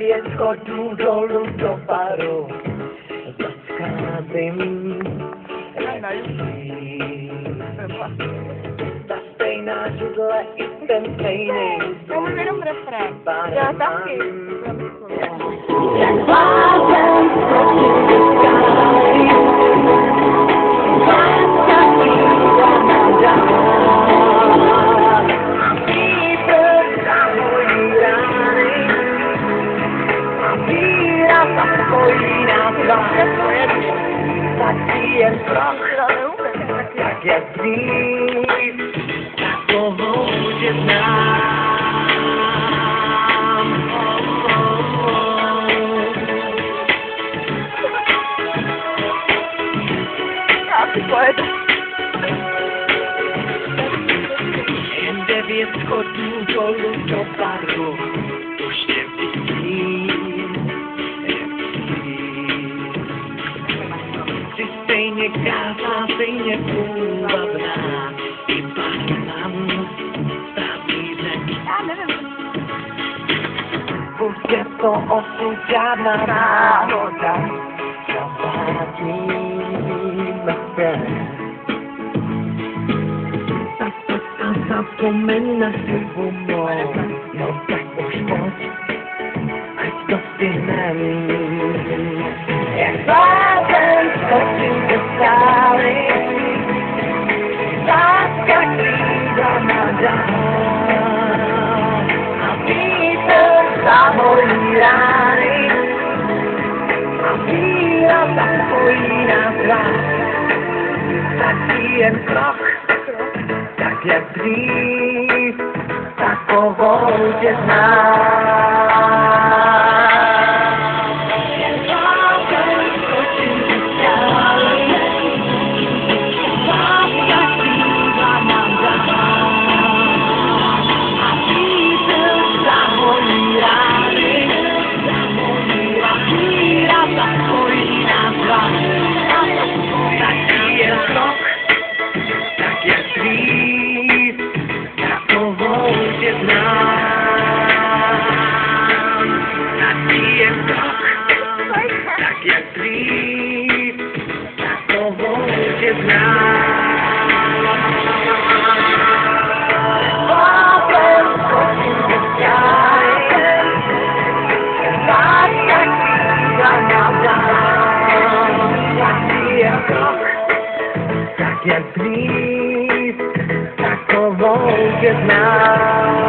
9 schodů dolů do baru. Zascházím ta stejná židle i ten stejný. Já mám jenom refrén. Já taky. Jak blázen skočím do skály, láska kýva na dál. A vítr zahojí rány, a víra zapojí nás vás. Tak jen strach, tak jak dřív, takovou tě znám. Já si pojedu. Jen 9 schodů dolů do baru, už tě vidím, jsi stejně krásná, stejně půvabná, i barman nabízek. Já nevím. Bude to osud, žádná náhoda, zavádíme se. A zapomeň na chybu mou, no tak už pojď, ať to stihnem. Jak blázen skočím do skály, láska kýva na dál. A vítr zahojí rány, a víra zapojí nás vás. Stačí jen krok, tak jak dřív, takovou tě znám. Jen blázen skočím do skály, láska kýva na dál. A vítr zahojí rány, a víra zapojí nás vás. Stačí jen krok, tak jak dřív, takovou tě znám. Stačí jen krok, tak jak dřív, takovou tě znám. Blázen skočím do skály, láska kýva na dál. Stačí jen krok, tak jak dřív, takovou tě znám.